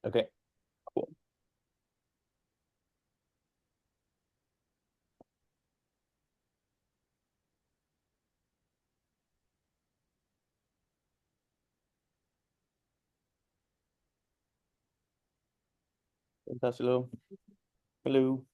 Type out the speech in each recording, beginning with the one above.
Okay, cool. Fantastic. Hello.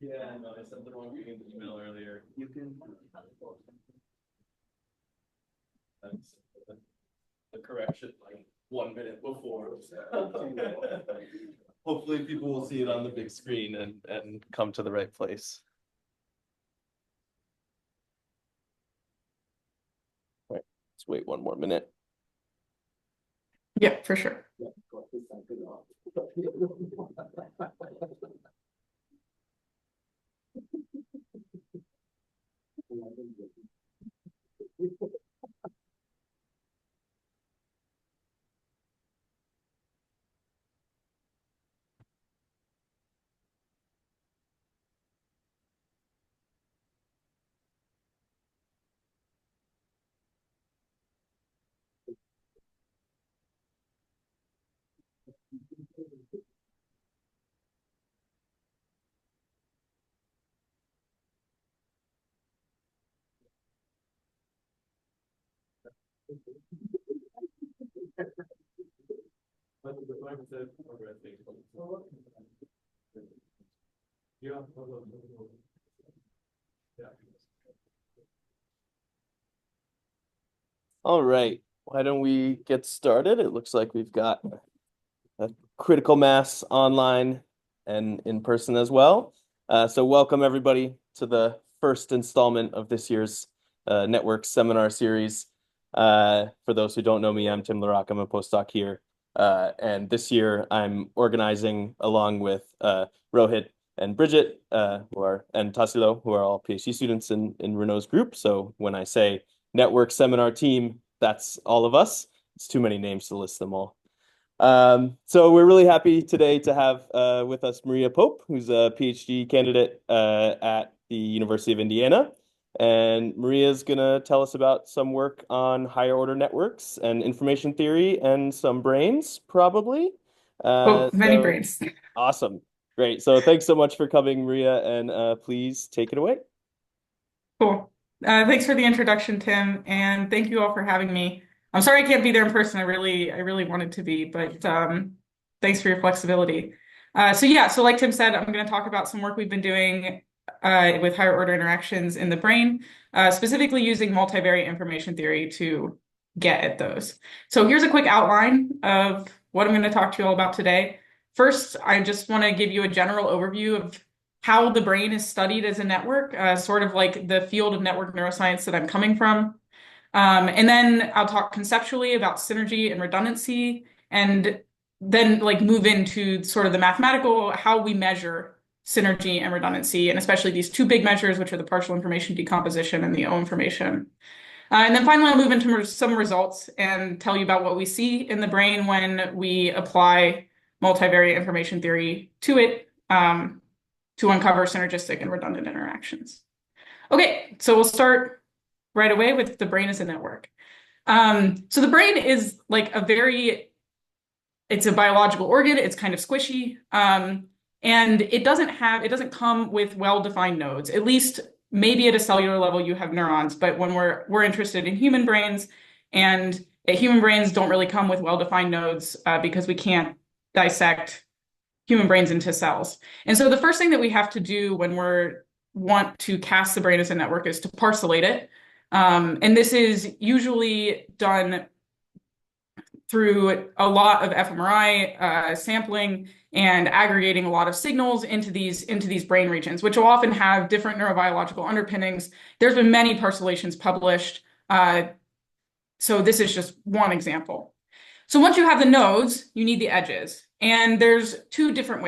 Yeah, no, I sent the wrong thing in the email earlier. You can. That's the correction like 1 minute before. Hopefully people will see it on the big screen and come to the right place. All right, let's wait 1 more minute. Yeah, for sure. All right, why don't we get started? It looks like we've got a critical mass online and in person as well. So welcome everybody to the first installment of this year's network seminar series. For those who don't know me, I'm Tim Larock. I'm a postdoc here. And this year I'm organizing along with Rohit and Bridget, and Tassilo, who are all PhD students in Renault's group. So when I say network seminar team, that's all of us. It's too many names to list them all. So we're really happy today to have with us Maria Pope, who's a PhD candidate at the University of Indiana. And Maria's gonna tell us about some work on higher order networks and information theory and some brains, probably. Oh, many So brains. awesome. Great. So thanks so much for coming, Maria, and please take it away. Cool. Thanks for the introduction, Tim, and thank you all for having me. I'm sorry I can't be there in person. I really wanted to be, but thanks for your flexibility. So like Tim said, I'm going to talk about some work we've been doing with higher order interactions in the brain, specifically using multivariate information theory to get at those. So here's a quick outline of what I'm going to talk to you all about today. First, I just want to give you a general overview of how the brain is studied as a network, sort of like the field of network neuroscience that I'm coming from. And then I'll talk conceptually about synergy and redundancy, and then like move into sort of the mathematical, how we measure synergy and redundancy, and especially these two big measures, which are the partial information decomposition and the O information. And then finally, I'll move into some results and tell you about what we see in the brain when we apply multivariate information theory to it to uncover synergistic and redundant interactions. Okay, so we'll start right away with the brain as a network. So the brain is like it's a biological organ. It's kind of squishy. And it doesn't come with well-defined nodes. At least maybe at a cellular level you have neurons, but when we're interested in human brains, and human brains don't really come with well-defined nodes because we can't dissect human brains into cells. And so the first thing that we have to do when we want to cast the brain as a network is to parcellate it. And this is usually done through a lot of fMRI sampling and aggregating a lot of signals into these brain regions, which will often have different neurobiological underpinnings. There's been many parcellations published. So this is just one example. So once you have the nodes, you need the edges. And there's two different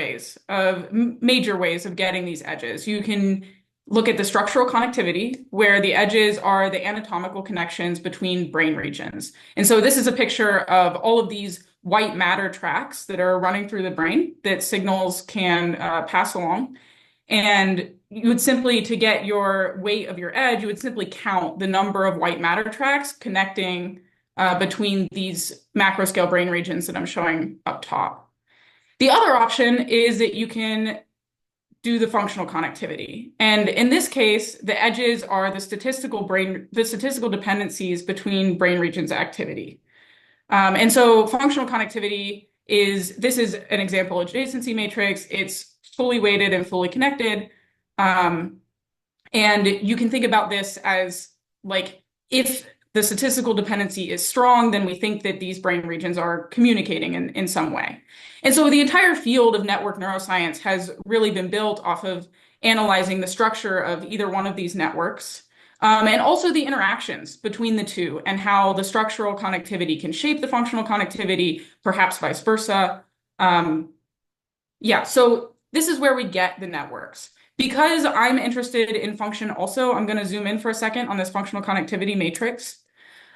major ways of getting these edges. You can look at the structural connectivity, where the edges are the anatomical connections between brain regions. And so this is a picture of all of these white matter tracks that are running through the brain that signals can pass along. And you would simply, to get your weight of your edge, you would simply count the number of white matter tracks connecting between these macro scale brain regions that I'm showing up top. The other option is that you can do the functional connectivity. And in this case, the edges are the statistical dependencies between brain regions activity. And so functional connectivity this is an example adjacency matrix. It's fully weighted and fully connected. And you can think about this as like, if the statistical dependency is strong, then we think that these brain regions are communicating in some way. And so the entire field of network neuroscience has really been built off of analyzing the structure of either one of these networks, and also the interactions between the two and how the structural connectivity can shape the functional connectivity, perhaps vice versa. So this is where we get the networks. Because I'm interested in function also, I'm going to zoom in for a second on this functional connectivity matrix.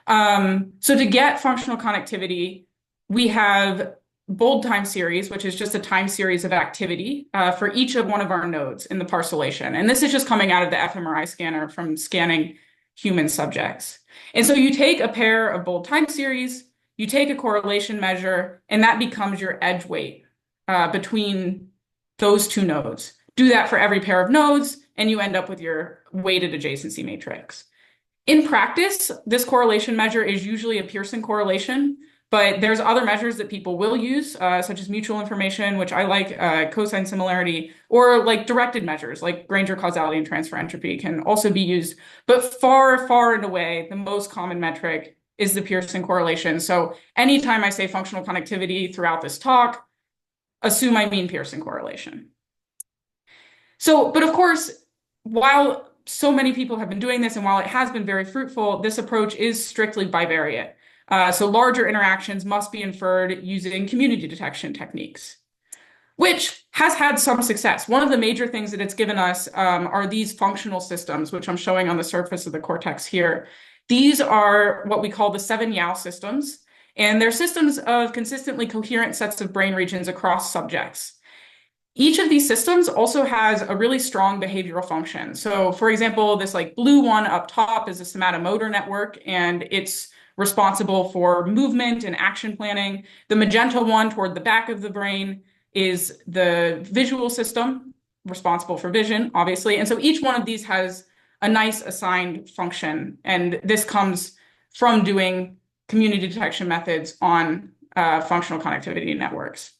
So to get functional connectivity, we have bold time series, which is just a time series of activity for each of one of our nodes in the parcellation. And this is just coming out of the fMRI scanner from scanning human subjects. And so you take a pair of bold time series, you take a correlation measure, and that becomes your edge weight between those two nodes. Do that for every pair of nodes, and you end up with your weighted adjacency matrix. In practice, this correlation measure is usually a Pearson correlation, but there's other measures that people will use, such as mutual information, which I like, cosine similarity, or like directed measures, like Granger causality and transfer entropy can also be used. But far, far and away, the most common metric is the Pearson correlation. So anytime I say functional connectivity throughout this talk, assume I mean Pearson correlation. So, but of course, while so many people have been doing this, and while it has been very fruitful, this approach is strictly bivariate. So larger interactions must be inferred using community detection techniques, which has had some success. One of the major things that it's given us are these functional systems, which I'm showing on the surface of the cortex here. These are what we call the 7-Yao systems, and they're systems of consistently coherent sets of brain regions across subjects. Each of these systems also has a really strong behavioral function. So for example, this like blue one up top is a somatomotor network, and it's responsible for movement and action planning. The magenta one toward the back of the brain is the visual system, responsible for vision, obviously. And so each one of these has a nice assigned function. And this comes from doing community detection methods on functional connectivity networks.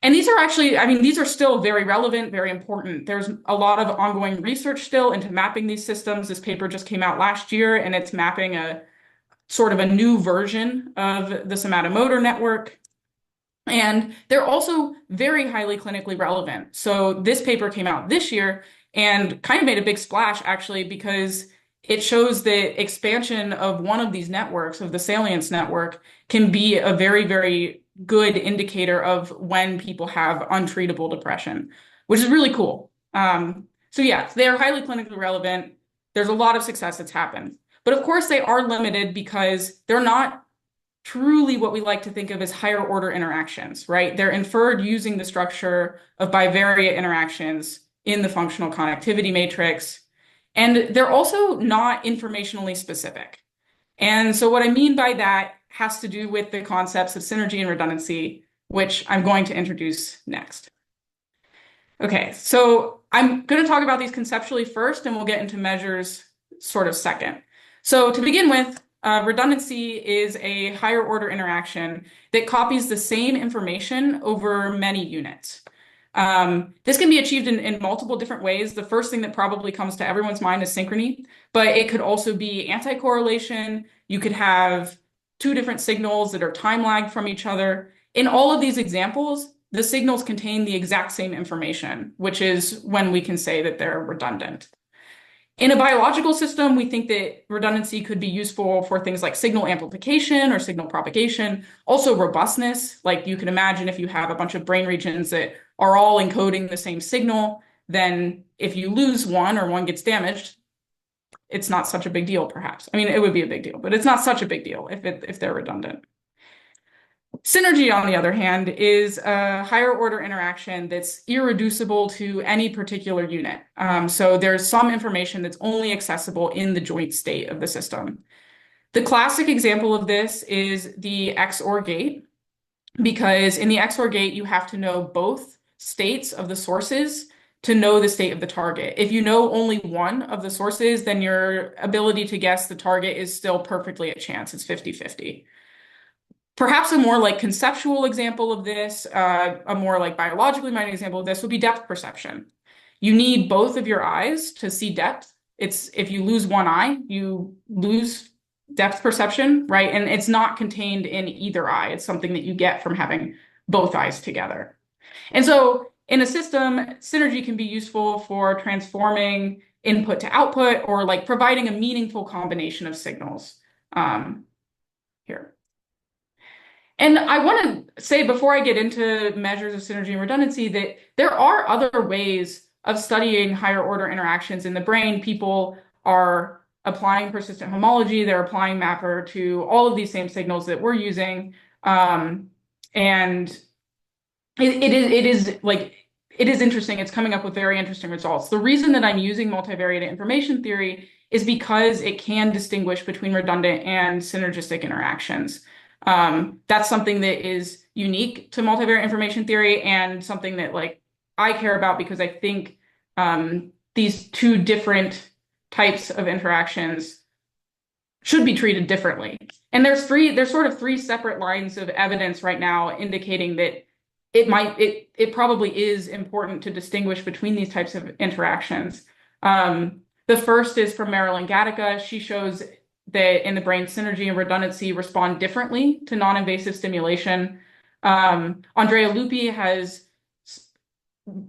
And these are actually, these are still very relevant, very important. There's a lot of ongoing research still into mapping these systems. This paper just came out last year, and it's mapping a sort of a new version of the somatomotor network. And they're also very highly clinically relevant. So this paper came out this year and kind of made a big splash, actually, because it shows that expansion of one of these networks, of the salience network, can be a very, very good indicator of when people have untreatable depression, which is really cool. So yeah, they are highly clinically relevant. There's a lot of success that's happened. But of course, they are limited because they're not truly what we like to think of as higher order interactions, right? They're inferred using the structure of bivariate interactions in the functional connectivity matrix. And they're also not informationally specific. And so what I mean by that has to do with the concepts of synergy and redundancy, which I'm going to introduce next. Okay, so I'm going to talk about these conceptually first, and we'll get into measures sort of second. So to begin with, redundancy is a higher order interaction that copies the same information over many units. This can be achieved in multiple different ways. The first thing that probably comes to everyone's mind is synchrony, but it could also be anti-correlation. You could have two different signals that are time lagged from each other. In all of these examples, the signals contain the exact same information, which is when we can say that they're redundant. In a biological system, we think that redundancy could be useful for things like signal amplification or signal propagation. Also robustness, like you can imagine if you have a bunch of brain regions that are all encoding the same signal, then if you lose one or one gets damaged, it's not such a big deal, perhaps. I mean, it would be a big deal, but it's not such a big deal if they're redundant. Synergy, on the other hand, is a higher order interaction that's irreducible to any particular unit. So there's some information that's only accessible in the joint state of the system. The classic example of this is the XOR gate, because in the XOR gate, you have to know both states of the sources to know the state of the target. If you know only one of the sources, then your ability to guess the target is still perfectly a chance. It's 50-50. Perhaps a more like conceptual example of this, a more like biologically minded example of this would be depth perception. You need both of your eyes to see depth. It's if you lose one eye, you lose depth perception, right? And it's not contained in either eye. It's something that you get from having both eyes together. And so in a system, synergy can be useful for transforming input to output or like providing a meaningful combination of signals. Here. And I want to say before I get into measures of synergy and redundancy that there are other ways of studying higher order interactions in the brain. People are applying persistent homology, they're applying mapper to all of these same signals that we're using. And it is interesting. It's coming up with very interesting results. The reason that I'm using multivariate information theory is because it can distinguish between redundant and synergistic interactions. That's something that is unique to multivariate information theory and something that like I care about because I think these two different types of interactions should be treated differently. And there's sort of three separate lines of evidence right now indicating that it probably is important to distinguish between these types of interactions. The first is from Marilyn Gattaca. She shows that in the brain, synergy and redundancy respond differently to non-invasive stimulation. Andrea Lupi has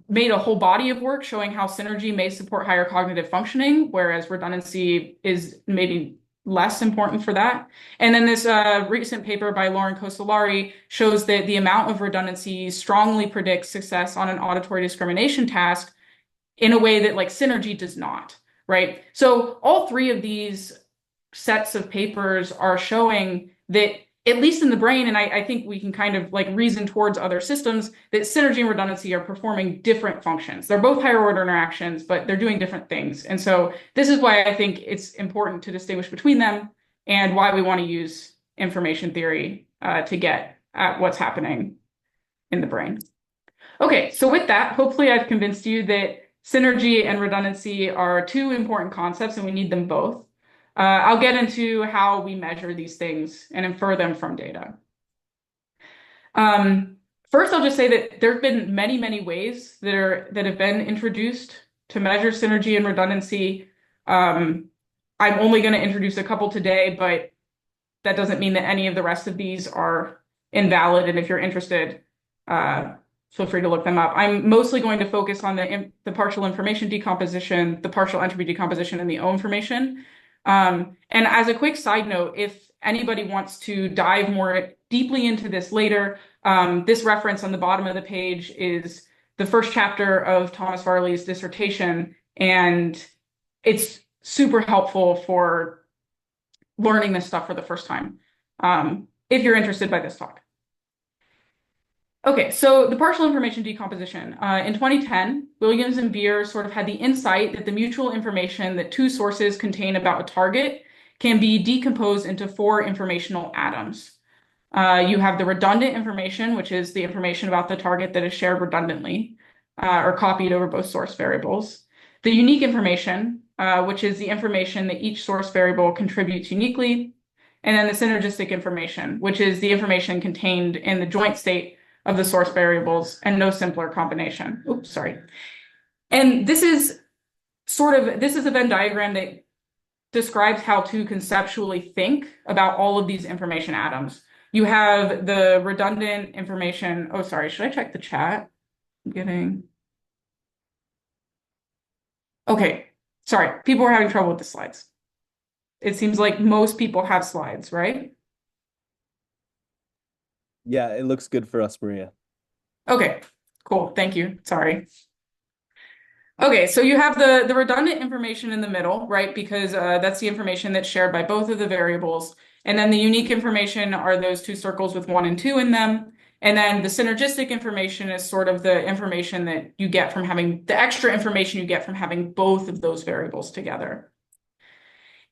made a whole body of work showing how synergy may support higher cognitive functioning, whereas redundancy is maybe less important for that. And then this recent paper by Lauren Costellari shows that the amount of redundancy strongly predicts success on an auditory discrimination task in a way that like synergy does not, right? So all three of these sets of papers are showing that at least in the brain, and I think we can kind of like reason towards other systems, that synergy and redundancy are performing different functions. They're both higher order interactions, but they're doing different things. And so this is why I think it's important to distinguish between them and why we want to use information theory to get at what's happening in the brain. Okay, so with that, hopefully I've convinced you that synergy and redundancy are two important concepts and we need them both. I'll get into how we measure these things and infer them from data. First, I'll just say that there have been many, many ways that have been introduced to measure synergy and redundancy. I'm only going to introduce a couple today, but that doesn't mean that any of the rest of these are invalid. And if you're interested, feel free to look them up. I'm mostly going to focus on the partial information decomposition, the partial entropy decomposition, and the O information. And as a quick side note, if anybody wants to dive more deeply into this later, this reference on the bottom of the page is the first chapter of Thomas Varley's dissertation, and it's super helpful for learning this stuff for the first time, if you're interested by this talk. Okay, so the partial information decomposition. In 2010, Williams and Beer sort of had the insight that the mutual information that two sources contain about a target can be decomposed into four informational atoms. You have the redundant information, which is the information about the target that is shared redundantly or copied over both source variables. The unique information, which is the information that each source variable contributes uniquely. And then the synergistic information, which is the information contained in the joint state of the source variables and no simpler combination. Oops, sorry. And this is a Venn diagram that describes how to conceptually think about all of these information atoms. You have the redundant information. Oh, sorry. Should I check the chat? I'm getting. Okay. Sorry. People are having trouble with the slides. It seems like most people have slides, right? Yeah, it looks good for us, Maria. Okay, cool. Thank you. Sorry. Okay, so you have the redundant information in the middle, right? Because that's the information that's shared by both of the variables. And then the unique information are those two circles with 1 and 2 in them. And then the synergistic information is sort of the information that you get from having the extra information you get from having both of those variables together.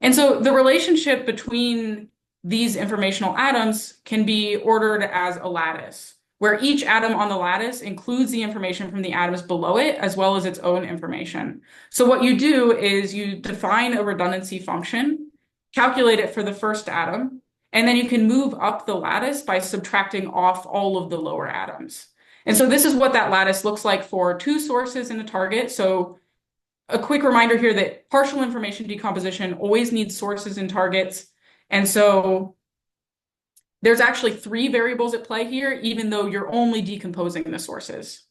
And so the relationship between these informational atoms can be ordered as a lattice, where each atom on the lattice includes the information from the atoms below it, as well as its own information. So what you do is you define a redundancy function, calculate it for the first atom, and then you can move up the lattice by subtracting off all of the lower atoms. And so this is what that lattice looks like for two sources in a target. So a quick reminder here that partial information decomposition always needs sources and targets. And so there's actually 3 variables at play here, even though you're only decomposing the sources.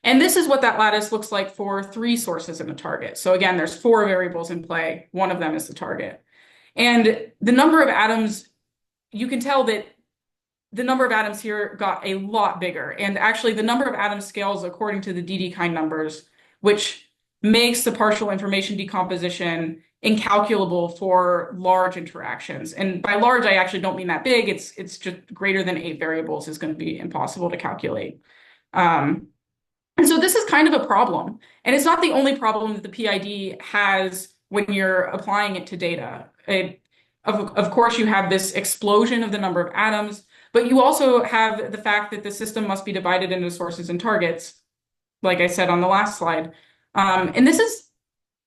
And this is what that lattice looks like for 3 sources in a target. So again, there's 4 variables in play. One of them is the target. And the number of atoms, you can tell that the number of atoms here got a lot bigger. And actually the number of atoms scales according to the Dedekind numbers, which makes the partial information decomposition incalculable for large interactions. And by large, I actually don't mean that big. It's just greater than 8 variables is going to be impossible to calculate. And so this is kind of a problem. And it's not the only problem that the PID has when you're applying it to data. Of course, you have this explosion of the number of atoms, but you also have the fact that the system must be divided into sources and targets, like I said on the last slide. And this is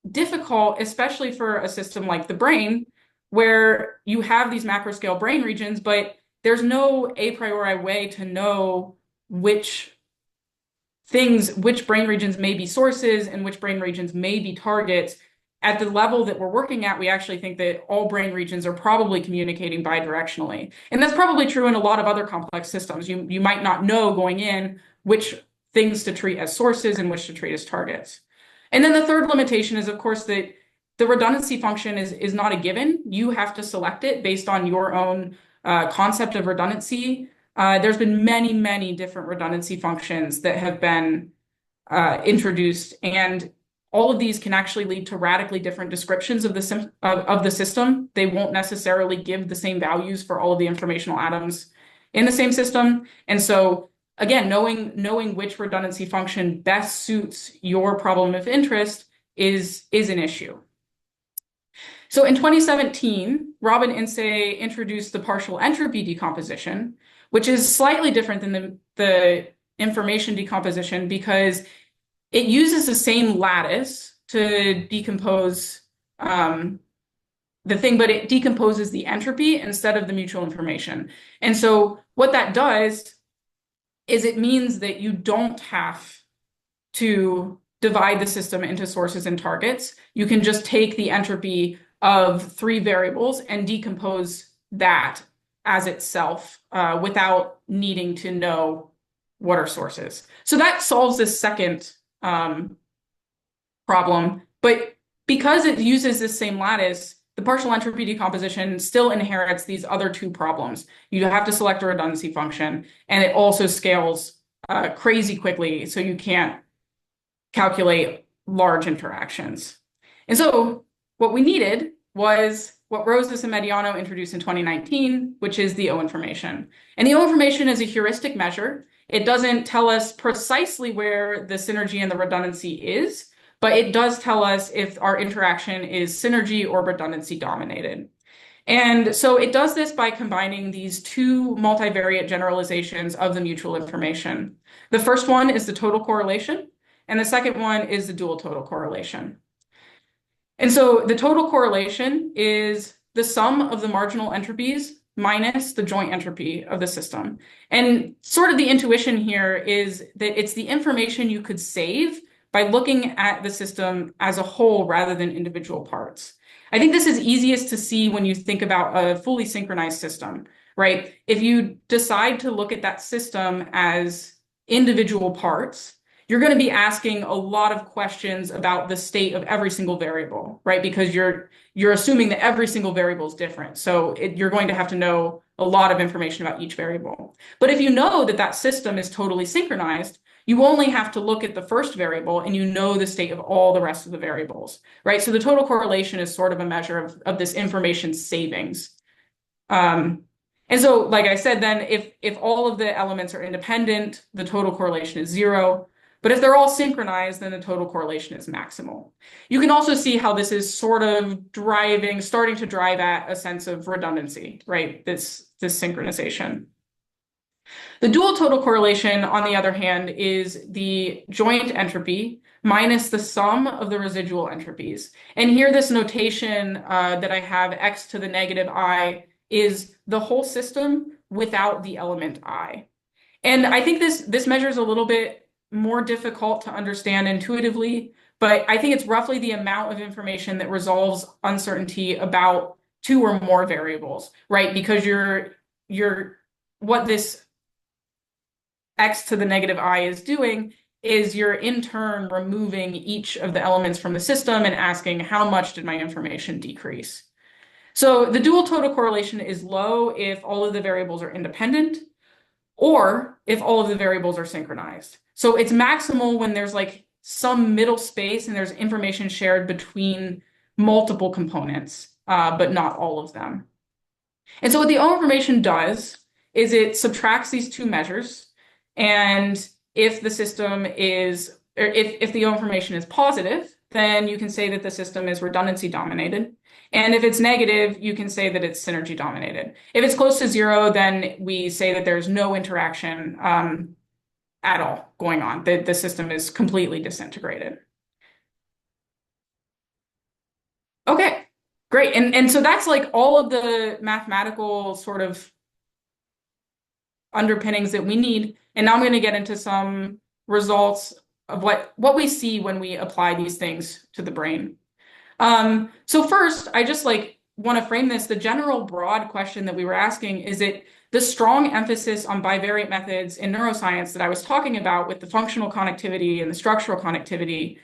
difficult, especially for a system like the brain, where you have these macro scale brain regions, but there's no a priori way to know which brain regions may be sources and which brain regions may be targets. At the level that we're working at, we actually think that all brain regions are probably communicating bidirectionally. And that's probably true in a lot of other complex systems. You might not know going in which things to treat as sources and which to treat as targets. And then the third limitation is, of course, that the redundancy function is not a given. You have to select it based on your own concept of redundancy. There's been many, many different redundancy functions that have been introduced, and all of these can actually lead to radically different descriptions of the system. They won't necessarily give the same values for all of the informational atoms in the same system. And so again, knowing which redundancy function best suits your problem of interest is an issue. So in 2017, Robin Insay introduced the partial entropy decomposition, which is slightly different than the information decomposition because it uses the same lattice to decompose the thing, but it decomposes the entropy instead of the mutual information. And so what that does is it means that you don't have to divide the system into sources and targets. You can just take the entropy of 3 variables and decompose that as itself without needing to know what are sources. So that solves this second problem. But because it uses this same lattice, the partial entropy decomposition still inherits these other 2 problems. You have to select a redundancy function, and it also scales crazy quickly, so you can't calculate large interactions. And so what we needed was what Rosas and Mediano introduced in 2019, which is the O information. And the O information is a heuristic measure. It doesn't tell us precisely where the synergy and the redundancy is, but it does tell us if our interaction is synergy or redundancy dominated. And so it does this by combining these two multivariate generalizations of the mutual information. The first one is the total correlation, and the second one is the dual total correlation. And so the total correlation is the sum of the marginal entropies minus the joint entropy of the system. And sort of the intuition here is that it's the information you could save by looking at the system as a whole rather than individual parts. I think this is easiest to see when you think about a fully synchronized system, right? If you decide to look at that system as individual parts, you're going to be asking a lot of questions about the state of every single variable, right? Because you're assuming that every single variable is different. So you're going to have to know a lot of information about each variable. But if you know that that system is totally synchronized, you only have to look at the first variable and you know the state of all the rest of the variables, right? So the total correlation is sort of a measure of this information savings. And so, like I said, then if all of the elements are independent, the total correlation is 0. But if they're all synchronized, then the total correlation is maximal. You can also see how this is sort of starting to drive at a sense of redundancy, right? This synchronization. The dual total correlation, on the other hand, is the joint entropy minus the sum of the residual entropies. And here, this notation that I have x to the negative I is the whole system without the element I. And I think this measure is a little bit more difficult to understand intuitively, but I think it's roughly the amount of information that resolves uncertainty about two or more variables, right? Because what this x to the negative I is doing is you're in turn removing each of the elements from the system and asking how much did my information decrease? So the dual total correlation is low if all of the variables are independent or if all of the variables are synchronized. So it's maximal when there's like some middle space and there's information shared between multiple components, but not all of them. And so what the O information does is it subtracts these two measures. And if the system is, or if the O information is positive, then you can say that the system is redundancy dominated. And if it's negative, you can say that it's synergy dominated. If it's close to 0, then we say that there's no interaction at all going on. The system is completely disintegrated. Okay, great. And so that's like all of the mathematical sort of underpinnings that we need. And now I'm going to get into some results of what we see when we apply these things to the brain. So first, I just like want to frame this. The general broad question that we were asking is it the strong emphasis on bivariate methods in neuroscience that I was talking about with the functional connectivity and the structural connectivity.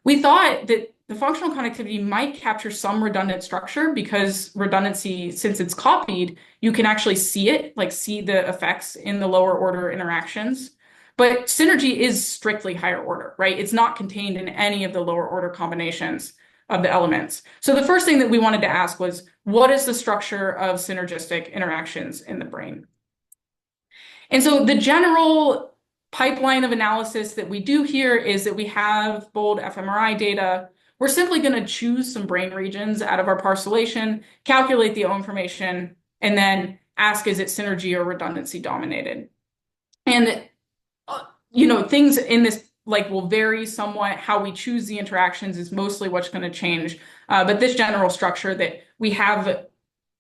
We thought that the functional connectivity might capture some redundant structure because redundancy, since it's copied, you can actually see it, like see the effects in the lower order interactions. But synergy is strictly higher order, right? It's not contained in any of the lower order combinations of the elements. So the first thing that we wanted to ask was, what is the structure of synergistic interactions in the brain? And so the general pipeline of analysis that we do here is that we have bold fMRI data. We're simply going to choose some brain regions out of our parcellation, calculate the O information, and then ask, is it synergy or redundancy dominated? And things in this will vary somewhat. How we choose the interactions is mostly what's going to change. But this general structure that we have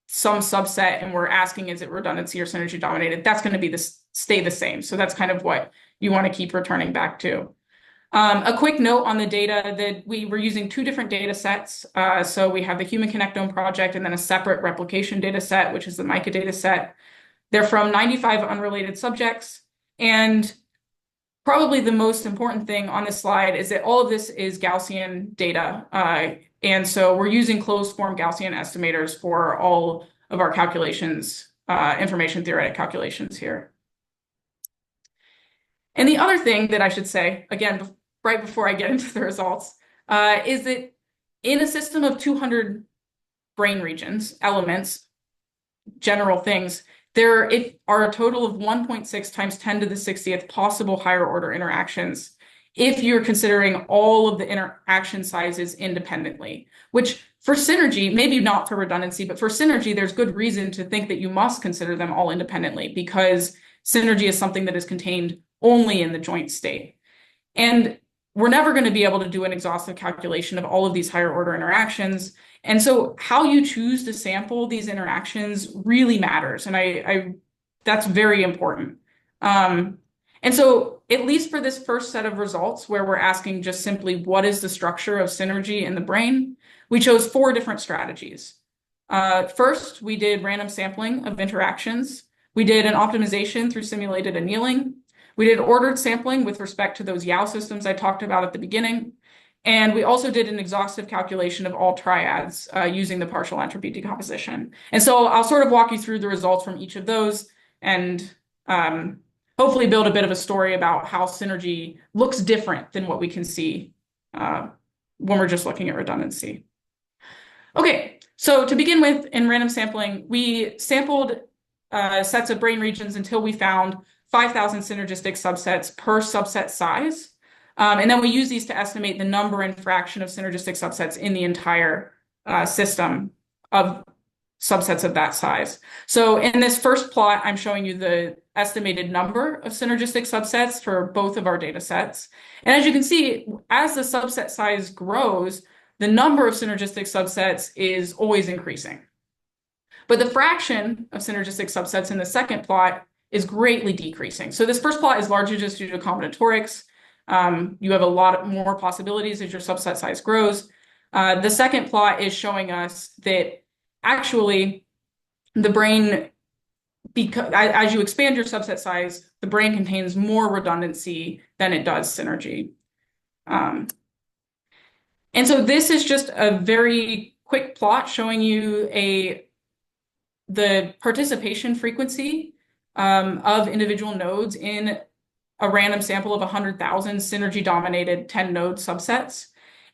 some subset and we're asking, is it redundancy or synergy dominated? That's going to stay the same. So that's kind of what you want to keep returning back to. A quick note on the data that we were using two different data sets. So we have the Human Connectome project and then a separate replication data set, which is the MICA data set. They're from 95 unrelated subjects. And probably the most important thing on this slide is that all of this is Gaussian data. And so we're using closed form Gaussian estimators for all of our calculations, information theoretic calculations here. And the other thing that I should say, again, right before I get into the results, is that in a system of 200 brain regions, elements, general things, are a total of 1.6 times 10 to the 60th possible higher order interactions if you're considering all of the interaction sizes independently, which for synergy, maybe not for redundancy, but for synergy, there's good reason to think that you must consider them all independently because synergy is something that is contained only in the joint state. And we're never going to be able to do an exhaustive calculation of all of these higher order interactions. And so how you choose to sample these interactions really matters. And that's very important. And so at least for this first set of results where we're asking just simply what is the structure of synergy in the brain, we chose 4 different strategies. First, we did random sampling of interactions. We did an optimization through simulated annealing. We did ordered sampling with respect to those Yao systems I talked about at the beginning. And we also did an exhaustive calculation of all triads using the partial entropy decomposition. And so I'll sort of walk you through the results from each of those and hopefully build a bit of a story about how synergy looks different than what we can see when we're just looking at redundancy. Okay, so to begin with, in random sampling, we sampled sets of brain regions until we found 5,000 synergistic subsets per subset size. And then we use these to estimate the number and fraction of synergistic subsets in the entire system of subsets of that size. So in this first plot, I'm showing you the estimated number of synergistic subsets for both of our data sets. And as you can see, as the subset size grows, the number of synergistic subsets is always increasing. But the fraction of synergistic subsets in the second plot is greatly decreasing. So this first plot is largely just due to combinatorics. You have a lot more possibilities as your subset size grows. The second plot is showing us that actually the brain, because as you expand your subset size, the brain contains more redundancy than it does synergy. And so this is just a very quick plot showing you the participation frequency of individual nodes in a random sample of 100,000 synergy-dominated 10-node subsets.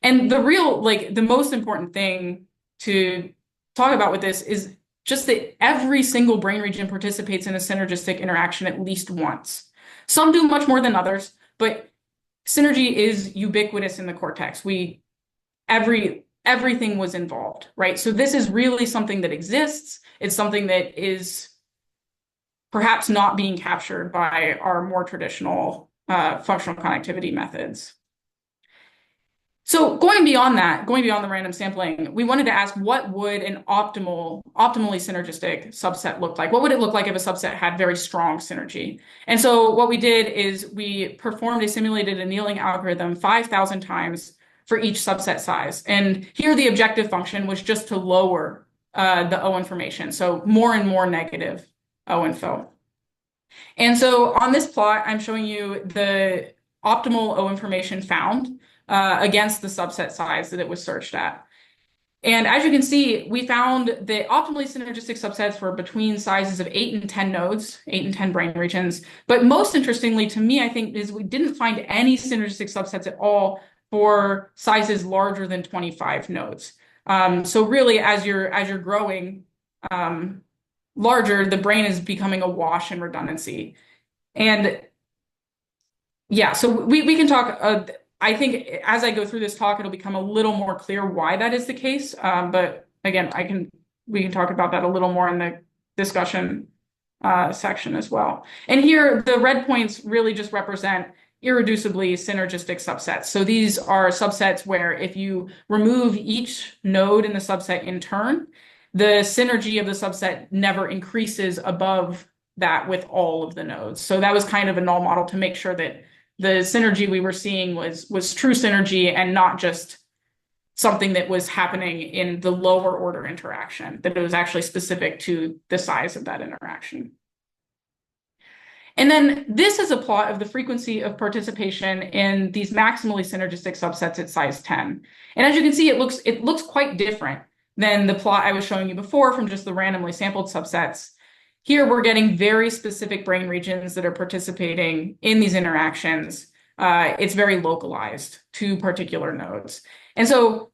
And the most important thing to talk about with this is just that every single brain region participates in a synergistic interaction at least once. Some do much more than others, but synergy is ubiquitous in the cortex. Everything was involved, right? So this is really something that exists. It's something that is perhaps not being captured by our more traditional functional connectivity methods. So going beyond the random sampling, we wanted to ask what would an optimally synergistic subset look like? What would it look like if a subset had very strong synergy? And so what we did is we performed a simulated annealing algorithm 5,000 times for each subset size. And here the objective function was just to lower the O information, so more and more negative O info. And so on this plot, I'm showing you the optimal O information found against the subset size that it was searched at. And as you can see, we found that optimally synergistic subsets were between sizes of 8 and 10 nodes, 8 and 10 brain regions. But most interestingly to me, I think, is we didn't find any synergistic subsets at all for sizes larger than 25 nodes. So really, as you're growing larger, the brain is becoming awash in redundancy. And yeah, so we can talk. I think as I go through this talk, it'll become a little more clear why that is the case. But again, we can talk about that a little more in the discussion section as well. And here, the red points really just represent irreducibly synergistic subsets. So these are subsets where if you remove each node in the subset in turn, the synergy of the subset never increases above that with all of the nodes. So that was kind of a null model to make sure that the synergy we were seeing was true synergy and not just something that was happening in the lower order interaction, that it was actually specific to the size of that interaction. And then this is a plot of the frequency of participation in these maximally synergistic subsets at size 10. And as you can see, it looks quite different than the plot I was showing you before from just the randomly sampled subsets. Here we're getting very specific brain regions that are participating in these interactions. It's very localized to particular nodes. And so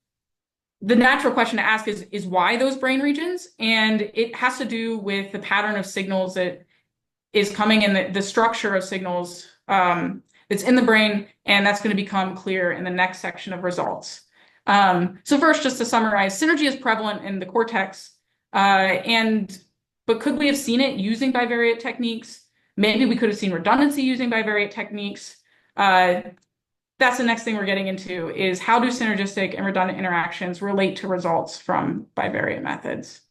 the natural question to ask is why those brain regions? And it has to do with the pattern of signals that is coming in the structure of signals that's in the brain, and that's going to become clear in the next section of results. So first, just to summarize, synergy is prevalent in the cortex, but could we have seen it using bivariate techniques? Maybe we could have seen redundancy using bivariate techniques. That's the next thing we're getting into is how do synergistic and redundant interactions relate to results from bivariate methods?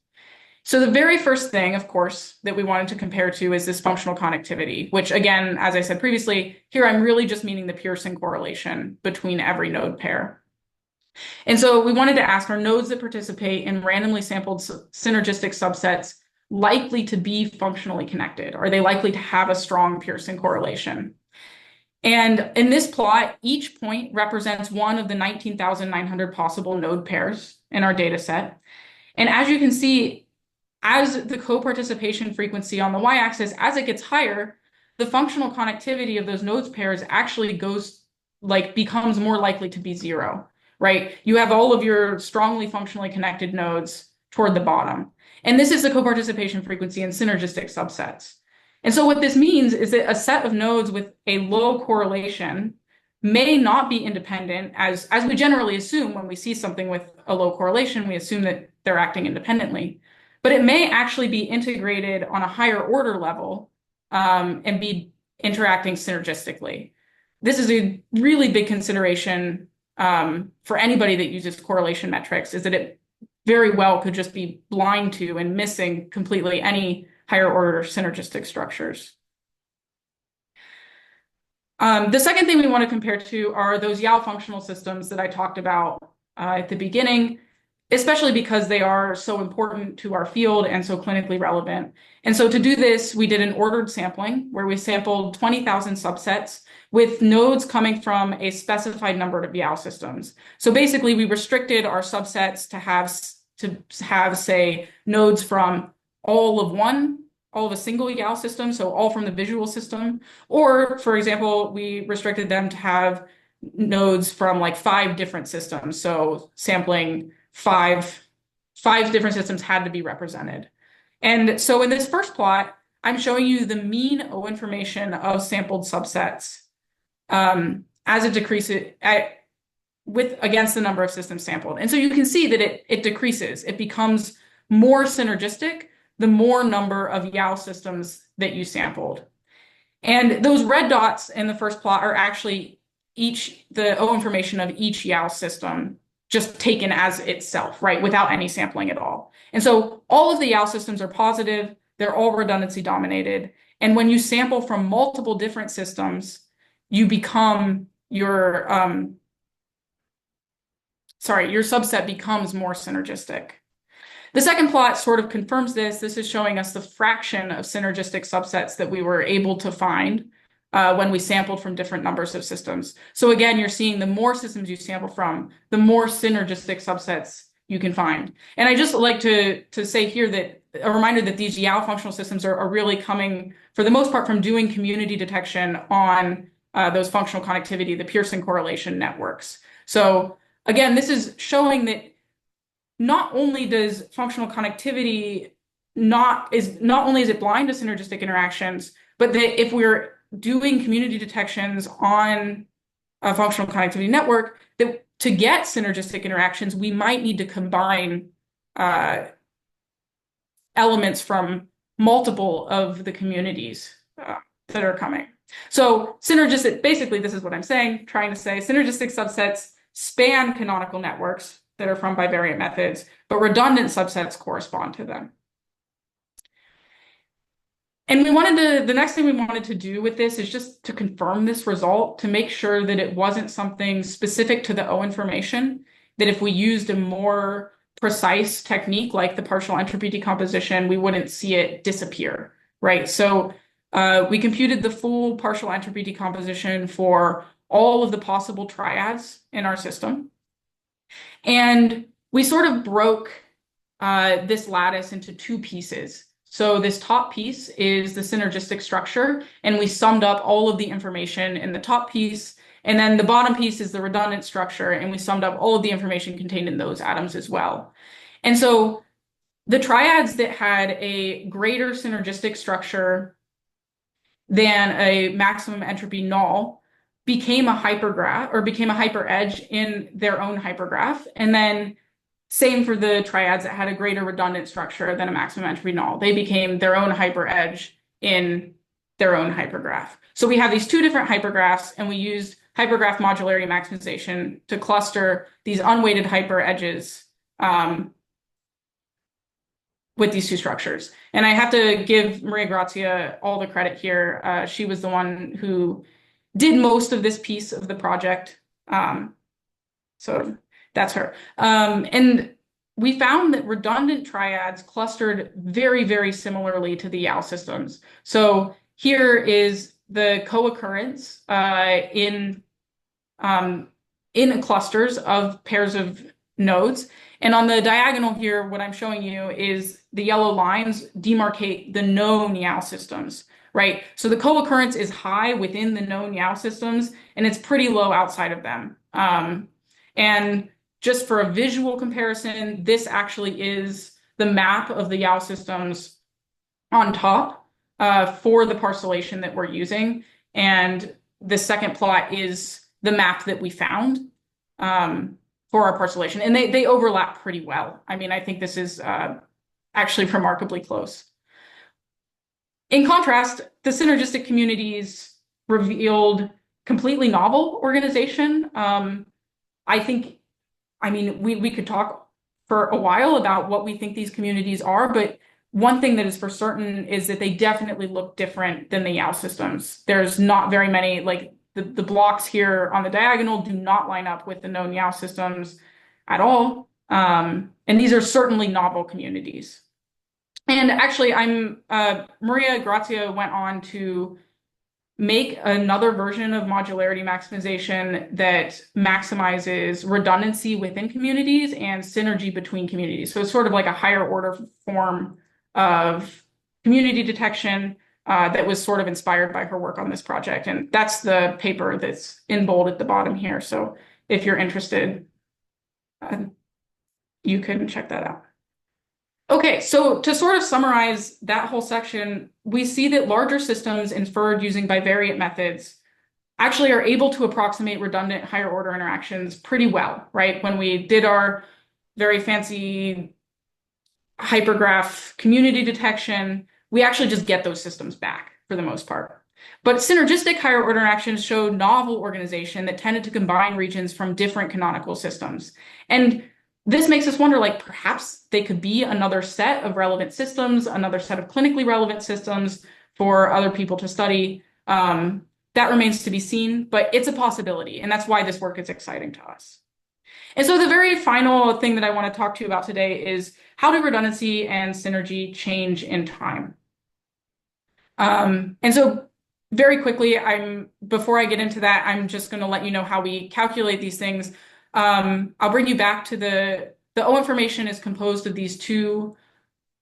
So the very first thing, of course, that we wanted to compare to is this functional connectivity, which again, as I said previously, here I'm really just meaning the Pearson correlation between every node pair. And so we wanted to ask, are nodes that participate in randomly sampled synergistic subsets likely to be functionally connected? Are they likely to have a strong Pearson correlation? And in this plot, each point represents one of the 19,900 possible node pairs in our data set. And as you can see, as the co-participation frequency on the y-axis, as it gets higher, the functional connectivity of those nodes pairs actually becomes more likely to be zero, right? You have all of your strongly functionally connected nodes toward the bottom. And this is the co-participation frequency in synergistic subsets. And so what this means is that a set of nodes with a low correlation may not be independent, as we generally assume when we see something with a low correlation, we assume that they're acting independently. But it may actually be integrated on a higher order level and be interacting synergistically. This is a really big consideration for anybody that uses correlation metrics, is that it very well could just be blind to and missing completely any higher order synergistic structures. The second thing we want to compare to are those Yao functional systems that I talked about at the beginning, especially because they are so important to our field and so clinically relevant. And so to do this, we did an ordered sampling where we sampled 20,000 subsets with nodes coming from a specified number of Yao systems. So basically, we restricted our subsets to have, say, nodes from all of a single Yao system, so all from the visual system. Or, for example, we restricted them to have nodes from like 5 different systems. So sampling five different systems had to be represented. And so in this first plot, I'm showing you the mean O information of sampled subsets as it decreases against the number of systems sampled. And so you can see that it decreases. It becomes more synergistic the more number of Yao systems that you sampled. And those red dots in the first plot are actually the O information of each Yao system just taken as itself, right, without any sampling at all. And so all of the Yao systems are positive. They're all redundancy dominated. And when you sample from multiple different systems, you become your subset becomes more synergistic. The second plot sort of confirms this. This is showing us the fraction of synergistic subsets that we were able to find when we sampled from different numbers of systems. So again, you're seeing the more systems you sample from, the more synergistic subsets you can find. And I just like to say here that a reminder that these Yao functional systems are really coming, for the most part, from doing community detection on those functional connectivity, the Pearson correlation networks. So again, this is showing that not only does functional connectivity not only is it blind to synergistic interactions, but that if we're doing community detections on a functional connectivity network, that to get synergistic interactions, we might need to combine elements from multiple of the communities that are coming. So synergistic, basically, this is what I'm saying, trying to say synergistic subsets span canonical networks that are from bivariate methods, but redundant subsets correspond to them. And the next thing we wanted to do with this is just to confirm this result, to make sure that it wasn't something specific to the O information, that if we used a more precise technique like the partial entropy decomposition, we wouldn't see it disappear, right? So we computed the full partial entropy decomposition for all of the possible triads in our system. And we sort of broke this lattice into 2 pieces. So this top piece is the synergistic structure, and we summed up all of the information in the top piece. And then the bottom piece is the redundant structure, and we summed up all of the information contained in those atoms as well. And so the triads that had a greater synergistic structure than a maximum entropy null became a hypergraph or became a hyperedge in their own hypergraph. And then same for the triads that had a greater redundant structure than a maximum entropy null. They became their own hyperedge in their own hypergraph. So we have these two different hypergraphs, and we used hypergraph modularity maximization to cluster these unweighted hyperedges with these two structures. And I have to give Maria Grazia all the credit here. She was the one who did most of this piece of the project. So that's her. And we found that redundant triads clustered very, very similarly to the YAO systems. So here is the co-occurrence in clusters of pairs of nodes. And on the diagonal here, what I'm showing you is the yellow lines demarcate the known YAO systems, right? So the co-occurrence is high within the known YAO systems, and it's pretty low outside of them. And just for a visual comparison, this actually is the map of the YAO systems on top for the parcellation that we're using. And the second plot is the map that we found for our parcellation. And they overlap pretty well. I mean, I think this is actually remarkably close. In contrast, the synergistic communities revealed completely novel organization. I mean, we could talk for a while about what we think these communities are, but one thing that is for certain is that they definitely look different than the YAO systems. There's not very many, like the blocks here on the diagonal do not line up with the known YAO systems at all. And these are certainly novel communities. And actually, Maria Grazia went on to make another version of modularity maximization that maximizes redundancy within communities and synergy between communities. So it's sort of like a higher order form of community detection that was sort of inspired by her work on this project. And that's the paper that's in bold at the bottom here. So if you're interested, you can check that out. Okay, so to sort of summarize that whole section, we see that larger systems inferred using bivariate methods actually are able to approximate redundant higher order interactions pretty well, right? When we did our very fancy hypergraph community detection, we actually just get those systems back for the most part. But synergistic higher order interactions showed novel organization that tended to combine regions from different canonical systems. And this makes us wonder, like, perhaps they could be another set of relevant systems, another set of clinically relevant systems for other people to study. That remains to be seen, but it's a possibility. And that's why this work is exciting to us. And so the very final thing that I want to talk to you about today is how do redundancy and synergy change in time? And so very quickly, before I get into that, I'm just going to let you know how we calculate these things. I'll bring you back to the O information is composed of these two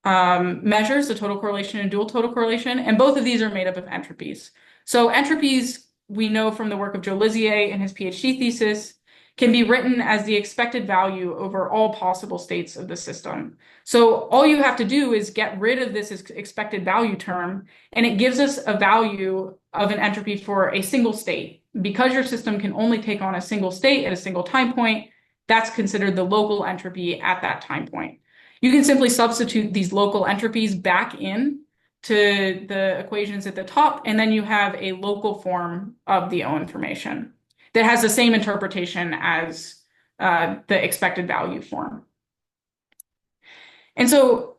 measures, the total correlation and dual total correlation, and both of these are made up of entropies. So entropies, we know from the work of Joe Lizier in his PhD thesis, can be written as the expected value over all possible states of the system. So all you have to do is get rid of this expected value term, and it gives us a value of an entropy for a single state. Because your system can only take on a single state at a single time point, that's considered the local entropy at that time point. You can simply substitute these local entropies back in to the equations at the top, and then you have a local form of the O information that has the same interpretation as the expected value form. And so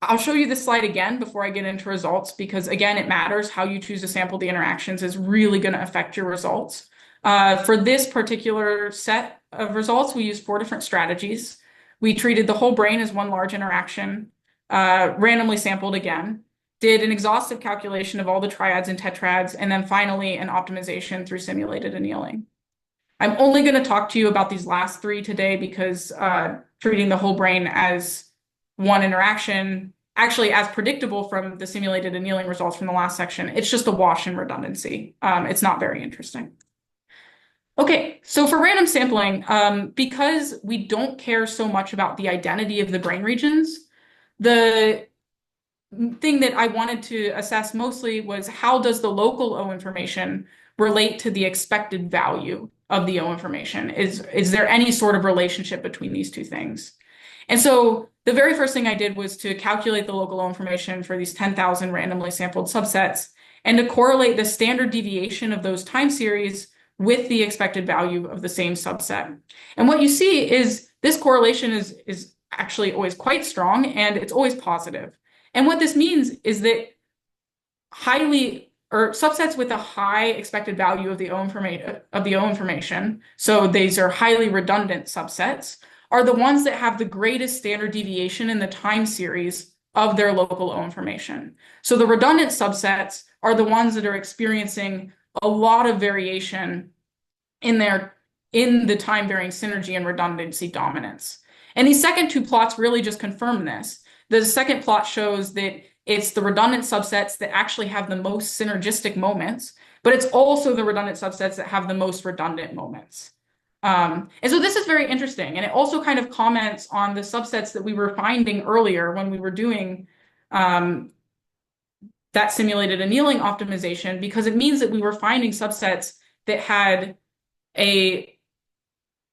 I'll show you this slide again before I get into results, because again, it matters. How you choose to sample the interactions is really going to affect your results. For this particular set of results, we used 4 different strategies. We treated the whole brain as one large interaction, randomly sampled again, did an exhaustive calculation of all the triads and tetrads, and then finally an optimization through simulated annealing. I'm only going to talk to you about these last 3 today because treating the whole brain as one interaction actually as predictable from the simulated annealing results from the last section. It's just a wash in redundancy. It's not very interesting. Okay, so for random sampling, because we don't care so much about the identity of the brain regions, the thing that I wanted to assess mostly was how does the local O information relate to the expected value of the O information? Is there any sort of relationship between these two things? And so the very first thing I did was to calculate the local O information for these 10,000 randomly sampled subsets and to correlate the standard deviation of those time series with the expected value of the same subset. And what you see is this correlation is actually always quite strong and it's always positive. And what this means is that subsets with a high expected value of the O information, so these are highly redundant subsets, are the ones that have the greatest standard deviation in the time series of their local O information. So the redundant subsets are the ones that are experiencing a lot of variation in the time varying synergy and redundancy dominance. And these second two plots really just confirm this. The second plot shows that it's the redundant subsets that actually have the most synergistic moments, but it's also the redundant subsets that have the most redundant moments. And so this is very interesting. And it also kind of comments on the subsets that we were finding earlier when we were doing that simulated annealing optimization, because it means that we were finding subsets that had a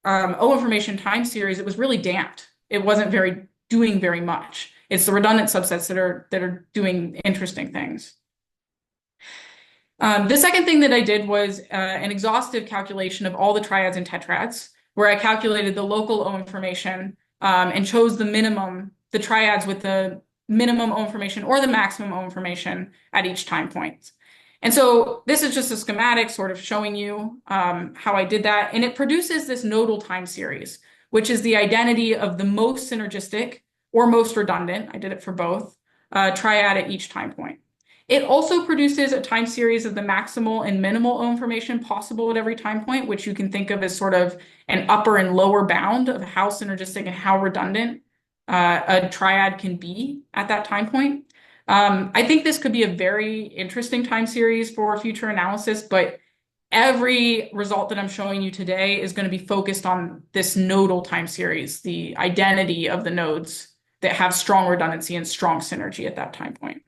O information time series that was really damped. It wasn't doing very much. It's the redundant subsets that are doing interesting things. The second thing that I did was an exhaustive calculation of all the triads and tetrads, where I calculated the local O information and chose the triads with the minimum O information or the maximum O information at each time point. And so this is just a schematic sort of showing you how I did that. And it produces this nodal time series, which is the identity of the most synergistic or most redundant, I did it for both, triad at each time point. It also produces a time series of the maximal and minimal O information possible at every time point, which you can think of as sort of an upper and lower bound of how synergistic and how redundant a triad can be at that time point. I think this could be a very interesting time series for future analysis, but every result that I'm showing you today is going to be focused on this nodal time series, the identity of the nodes that have strong redundancy and strong synergy at that time point.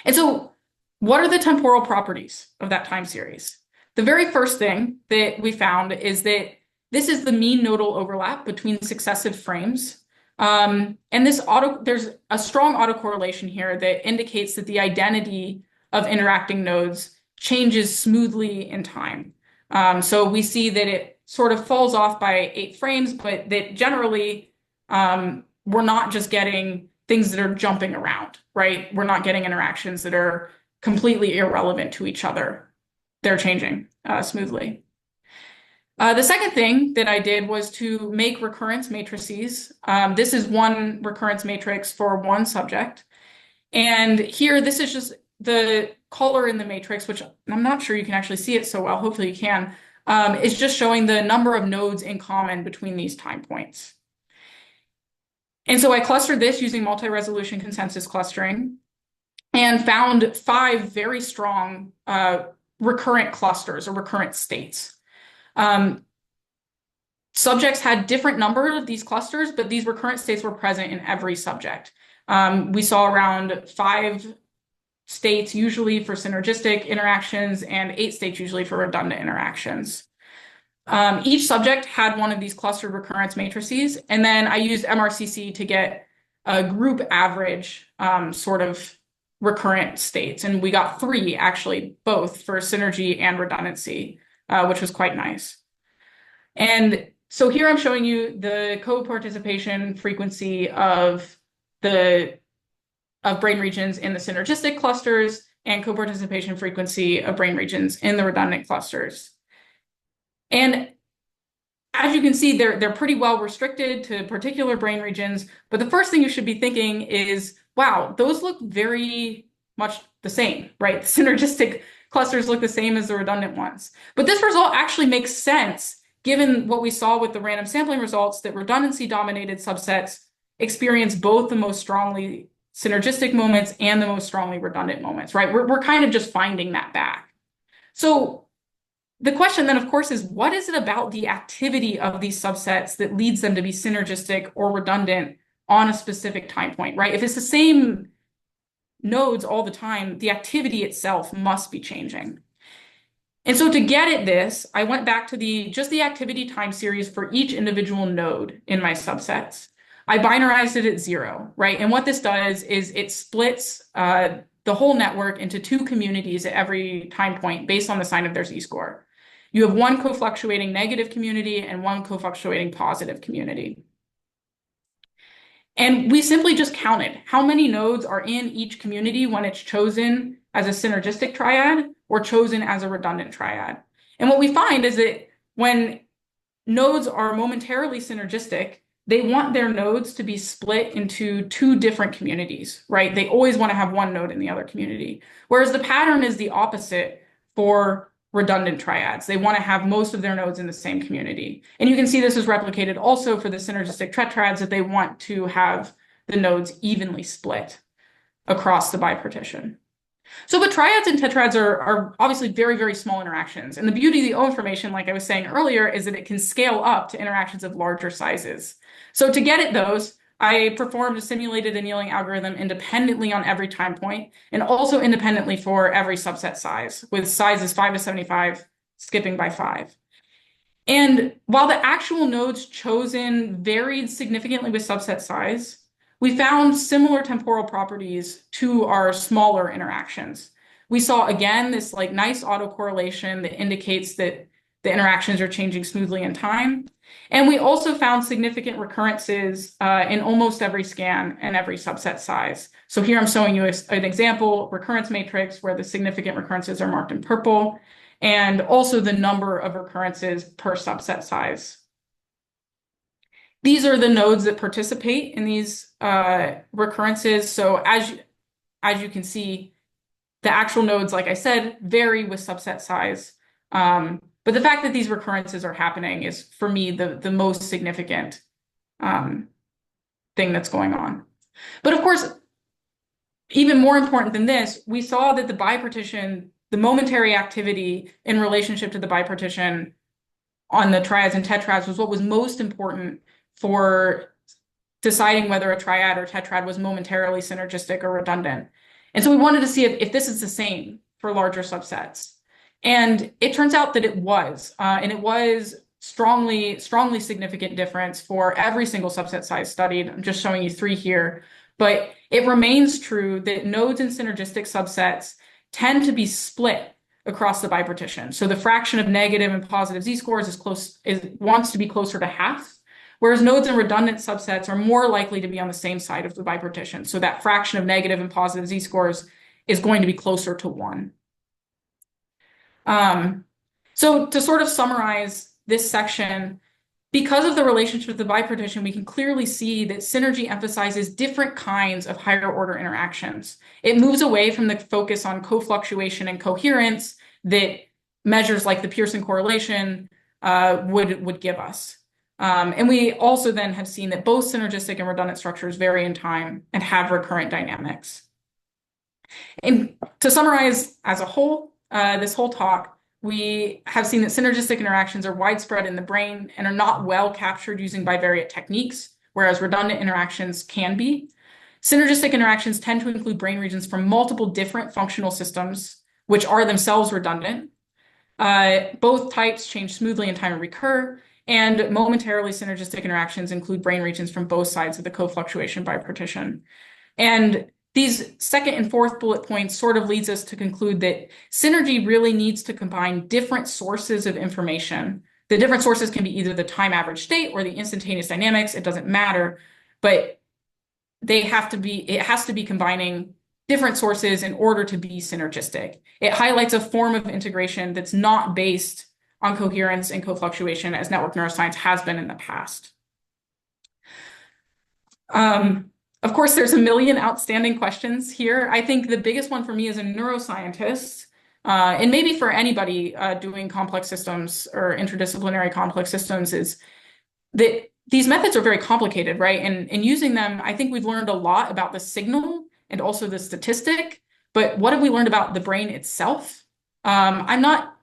And so what are the temporal properties of that time series? The very first thing that we found is that this is the mean nodal overlap between successive frames. And there's a strong autocorrelation here that indicates that the identity of interacting nodes changes smoothly in time. So we see that it sort of falls off by 8 frames, but that generally we're not just getting things that are jumping around, right? We're not getting interactions that are completely irrelevant to each other. They're changing smoothly. The second thing that I did was to make recurrence matrices. This is one recurrence matrix for one subject. And here, this is just the color in the matrix, which I'm not sure you can actually see it so well. Hopefully you can. It's just showing the number of nodes in common between these time points. And so I clustered this using multi-resolution consensus clustering and found 5 very strong recurrent clusters or recurrent states. Subjects had different number of these clusters, but these recurrent states were present in every subject. We saw around 5 states usually for synergistic interactions and 8 states usually for redundant interactions. Each subject had one of these clustered recurrence matrices, and then I used MRCC to get a group average sort of recurrent states, and we got 3 actually, both for synergy and redundancy, which was quite nice. And so here I'm showing you the co-participation frequency of brain regions in the synergistic clusters and co-participation frequency of brain regions in the redundant clusters. And as you can see, they're pretty well restricted to particular brain regions. But the first thing you should be thinking is, wow, those look very much the same, right? The synergistic clusters look the same as the redundant ones. But this result actually makes sense given what we saw with the random sampling results, that redundancy-dominated subsets experience both the most strongly synergistic moments and the most strongly redundant moments, right? We're kind of just finding that back. So the question then, of course, is what is it about the activity of these subsets that leads them to be synergistic or redundant on a specific time point, right? If it's the same nodes all the time, the activity itself must be changing. And so to get at this, I went back to just the activity time series for each individual node in my subsets. I binarized it at 0, right? And what this does is it splits the whole network into 2 communities at every time point based on the sign of their z-score. You have one co-fluctuating negative community and one co-fluctuating positive community. And we simply just counted how many nodes are in each community when it's chosen as a synergistic triad or chosen as a redundant triad. And what we find is that when nodes are momentarily synergistic, they want their nodes to be split into 2 different communities, right? They always want to have one node in the other community. Whereas the pattern is the opposite for redundant triads. They want to have most of their nodes in the same community. And you can see this is replicated also for the synergistic tetrads, that they want to have the nodes evenly split across the bipartition. So but triads and tetrads are obviously very, very small interactions. And the beauty of the O information, like I was saying earlier, is that it can scale up to interactions of larger sizes. So to get at those, I performed a simulated annealing algorithm independently on every time point and also independently for every subset size, with sizes 5 to 75 skipping by 5. And while the actual nodes chosen varied significantly with subset size, we found similar temporal properties to our smaller interactions. We saw, again, this like nice autocorrelation that indicates that the interactions are changing smoothly in time. And we also found significant recurrences in almost every scan and every subset size. So here I'm showing you an example recurrence matrix where the significant recurrences are marked in purple, and also the number of recurrences per subset size. These are the nodes that participate in these recurrences. So as you can see, the actual nodes, like I said, vary with subset size. But the fact that these recurrences are happening is, for me, the most significant thing that's going on. But of course, even more important than this, we saw that the bipartition, the momentary activity in relationship to the bipartition on the triads and tetrads was what was most important for deciding whether a triad or tetrad was momentarily synergistic or redundant. And so we wanted to see if this is the same for larger subsets. And it turns out that it was, and it was strongly significant difference for every single subset size studied. I'm just showing you 3 here, but it remains true that nodes in synergistic subsets tend to be split across the bipartition. So the fraction of negative and positive z-scores wants to be closer to half, whereas nodes in redundant subsets are more likely to be on the same side of the bipartition. So that fraction of negative and positive z-scores is going to be closer to 1. So to sort of summarize this section, because of the relationship with the bipartition, we can clearly see that synergy emphasizes different kinds of higher order interactions. It moves away from the focus on co-fluctuation and coherence that measures like the Pearson correlation would give us. And we also then have seen that both synergistic and redundant structures vary in time and have recurrent dynamics. And to summarize as a whole, this whole talk, we have seen that synergistic interactions are widespread in the brain and are not well captured using bivariate techniques, whereas redundant interactions can be. Synergistic interactions tend to include brain regions from multiple different functional systems, which are themselves redundant. Both types change smoothly in time and recur, and momentarily synergistic interactions include brain regions from both sides of the co-fluctuation bipartition. And these second and fourth bullet points sort of leads us to conclude that synergy really needs to combine different sources of information. The different sources can be either the time average state or the instantaneous dynamics, it doesn't matter, but it has to be combining different sources in order to be synergistic. It highlights a form of integration that's not based on coherence and co-fluctuation as network neuroscience has been in the past. Of course, there's a million outstanding questions here. I think the biggest one for me as a neuroscientist, and maybe for anybody doing complex systems or interdisciplinary complex systems, is that these methods are very complicated, right? And using them, I think we've learned a lot about the signal and also the statistic. But what have we learned about the brain itself? I'm not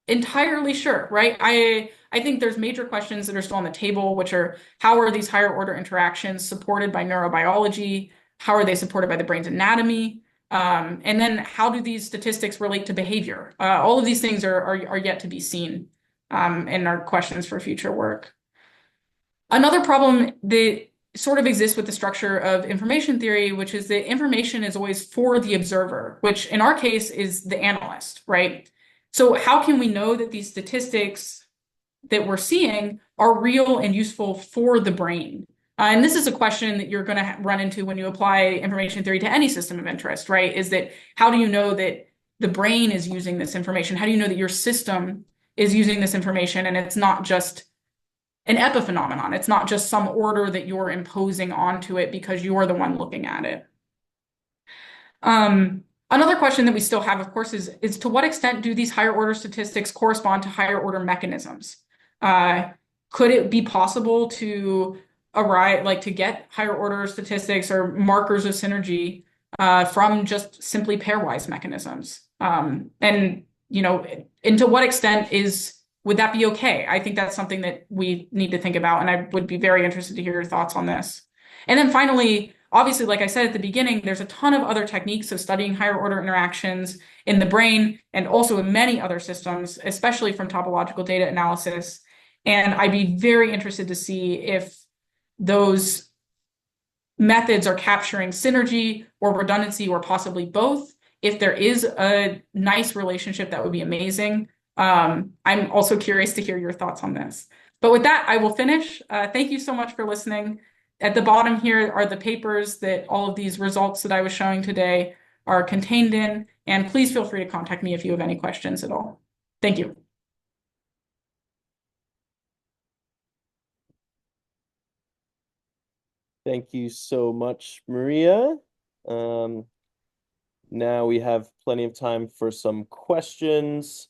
entirely sure, right? I think there's major questions that are still on the table, which are how are these higher order interactions supported by neurobiology? How are they supported by the brain's anatomy? And then how do these statistics relate to behavior? All of these things are yet to be seen, and are questions for future work. Another problem that sort of exists with the structure of information theory, which is that information is always for the observer, which in our case is the analyst, right? So how can we know that these statistics that we're seeing are real and useful for the brain? And this is a question that you're going to run into when you apply information theory to any system of interest, right? Is that how do you know that the brain is using this information? How do you know that your system is using this information and it's not just an epiphenomenon? It's not just some order that you're imposing onto it because you're the one looking at it. Another question that we still have, of course, is to what extent do these higher order statistics correspond to higher order mechanisms? Could it be possible to arrive, like to get higher order statistics or markers of synergy from just simply pairwise mechanisms? And and to what extent would that be okay? I think that's something that we need to think about, and I would be very interested to hear your thoughts on this. And then finally, obviously, like I said at the beginning, there's a ton of other techniques of studying higher order interactions in the brain and also in many other systems, especially from topological data analysis. And I'd be very interested to see if those methods are capturing synergy or redundancy or possibly both. If there is a nice relationship, that would be amazing. I'm also curious to hear your thoughts on this. But with that, I will finish. Thank you so much for listening. At the bottom here are the papers that all of these results that I was showing today are contained in, and please feel free to contact me if you have any questions at all. Thank you. Thank you so much, Maria. Um, Now we have plenty of time for some questions.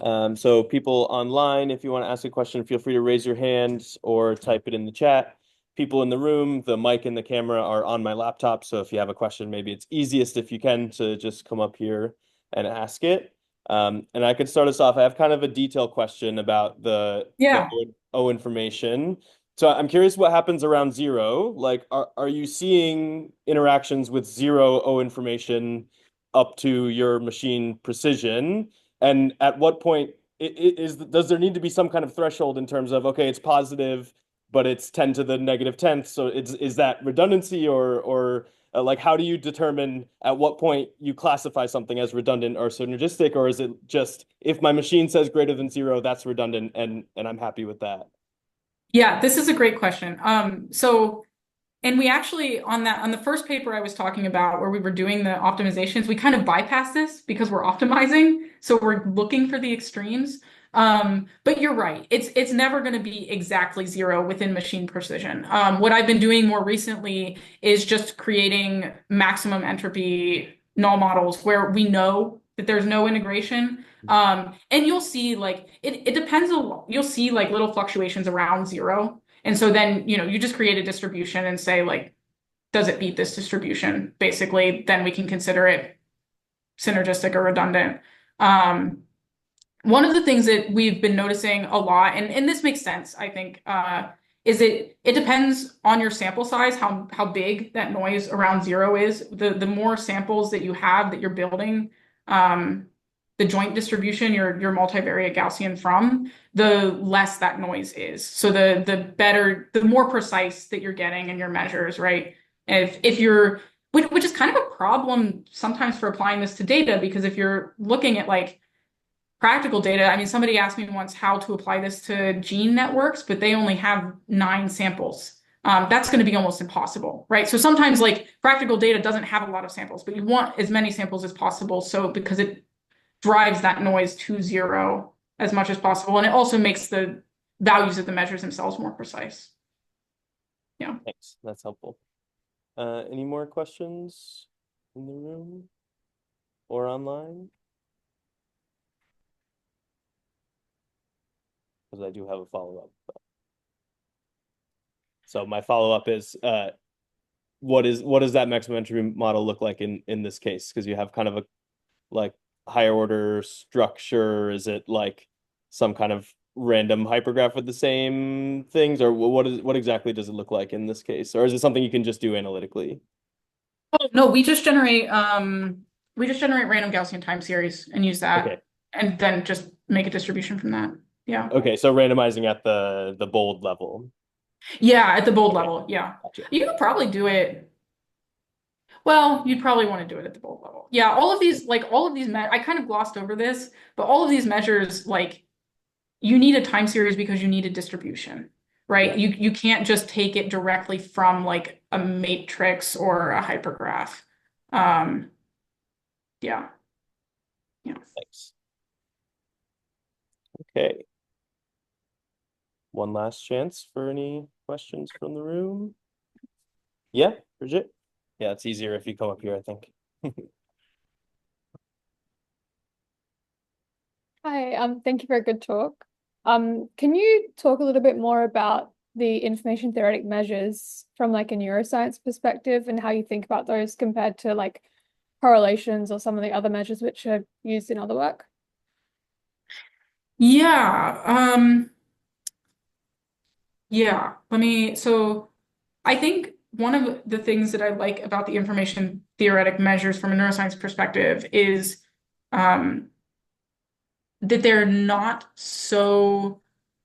So people online, if you want to ask a question, feel free to raise your hand or type it in the chat. People in the room, the mic and the camera are on my laptop. So if you have a question, maybe it's easiest if you can to just come up here and ask it. And I could start us off. I have kind of a detailed question about the Yeah. O information. So I'm curious what happens around zero. Like, are you seeing interactions with zero O information up to your machine precision? And at what point does there need to be some kind of threshold in terms of, okay, it's positive, but it's 10 to the negative 10th. So is that redundancy or like how do you determine at what point you classify something as redundant or synergistic, or is it just if my machine says greater than zero, that's redundant and I'm happy with that? Yeah, this is a great question. And we actually on the first paper I was talking about where we were doing the optimizations, we kind of bypass this because we're optimizing. So we're looking for the extremes. But you're right. It's never going to be exactly zero within machine precision. What I've been doing more recently is just creating maximum entropy null models where we know that there's no integration. And you'll see like it depends a lot. You'll see like little fluctuations around zero. And so then, you just create a distribution and say, like, does it beat this distribution? Basically, then we can consider it synergistic or redundant. Um, One of the things that we've been noticing a lot, and this makes sense, I think, is it depends on your sample size, how big that noise around zero is. The more samples that you have that you're building, the joint distribution, your multivariate Gaussian from, the less that noise is. So the better, the more precise that you're getting in your measures, right? If you're, which is kind of a problem sometimes for applying this to data, because if you're looking at like practical data, I mean, somebody asked me once how to apply this to gene networks, but they only have 9 samples. That's going to be almost impossible, right? So sometimes like practical data doesn't have a lot of samples, but you want as many samples as possible. So because it drives that noise to zero as much as possible. And it also makes the values of the measures themselves more precise. Yeah. Thanks. That's helpful. Any more questions in the room or online? Because I do have a follow-up. So my follow-up is what does that maximum entropy model look like in this case? Because you have kind of a like higher order structure. Is it like some kind of random hypergraph with the same things, or what exactly does it look like in this case? Or is it something you can just do analytically? Oh, no, we just generate random Gaussian time series and use Okay. that and then just make a distribution from that. Yeah. Okay, so randomizing at the bold level. Yeah, at the bold Okay, level. Yeah. gotcha. You could probably do it. Well, you'd probably want to do it at the bold level. Yeah, all of these I kind of glossed over this, but all of these measures, like you need a time series because you need a distribution, right? Yeah, You can't just take it directly from like a matrix or a hypergraph. Um, yeah, yeah. thanks. Okay, one last chance for any questions from the room. Yeah, Bridget? Yeah, it's easier if you come up here, I think. Hi, thank you for a good talk. Can you talk a little bit more about the information theoretic measures from like a neuroscience perspective and how you think about those compared to like correlations or some of the other measures which are used in other work? Yeah, yeah. So I think one of the things that I like about the information theoretic measures from a neuroscience perspective is um, that they're not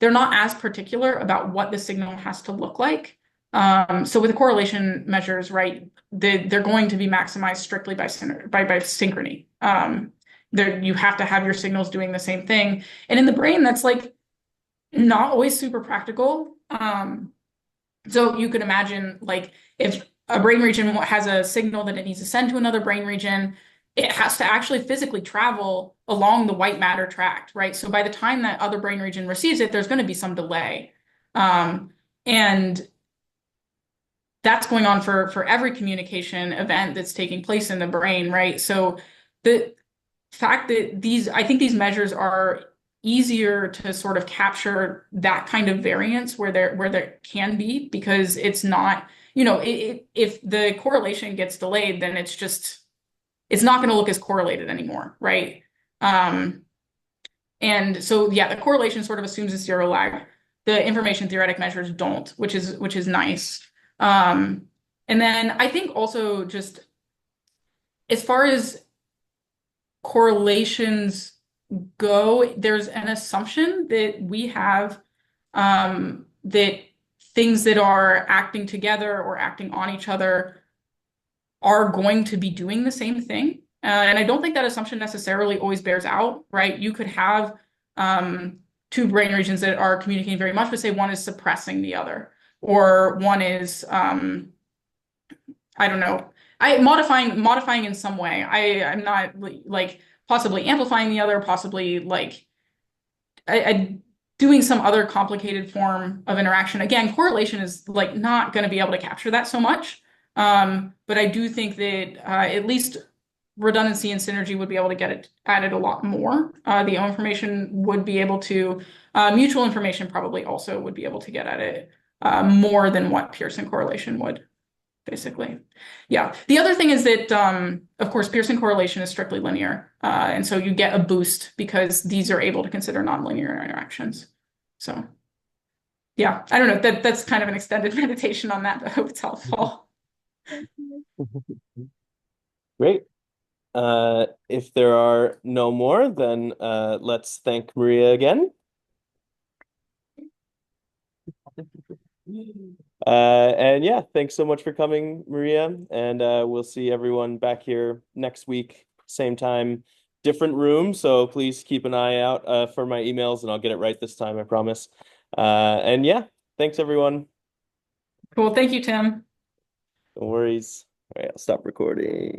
as particular about what the signal has to look like. So with the correlation measures, right, they're going to be maximized strictly by synchrony. You have to have your signals doing the same thing. And in the brain, that's like not always super practical. So you could imagine like if a brain region has a signal that it needs to send to another brain region, it has to actually physically travel along the white matter tract, right? So by the time that other brain region receives it, there's going to be some delay. And that's going on for every communication event that's taking place in the brain, right? So the fact that I think these measures are easier to sort of capture that kind of variance where there can be because it's not, if the correlation gets delayed, then it's not going to look as correlated anymore, right? Um, and so yeah, the correlation sort of assumes a zero lag. The information theoretic measures don't, which is nice. Um, and then I think also just as far as correlations go, there's an assumption that we have that things that are acting together or acting on each other are going to be doing the same thing. And I don't think that assumption necessarily always bears out, right? You could have two brain regions that are communicating very much, but say one is suppressing the other, or one is I don't know. Modifying in some way. I'm not like possibly amplifying the other, possibly like I doing some other complicated form of interaction. Again, correlation is like not going to be able to capture that so much. But I do think that at least redundancy and synergy would be able to get it added a lot more. The O information would be able to, mutual information probably also would be able to get at it more than what Pearson correlation would basically. Yeah. The other thing is that, of course, Pearson correlation is strictly linear. And so you get a boost because these are able to consider nonlinear interactions. So yeah, I don't know. That's kind of an extended meditation on that, but I hope it's helpful. Great. If there are no more, then let's thank Maria again. And yeah, thanks so much for coming, Maria. And we'll see everyone back here next week, same time, different room. So please keep an eye out for my emails and I'll get it right this time, I promise. And yeah, thanks everyone. Cool. Thank you, Tim. No worries. All right, I'll stop recording.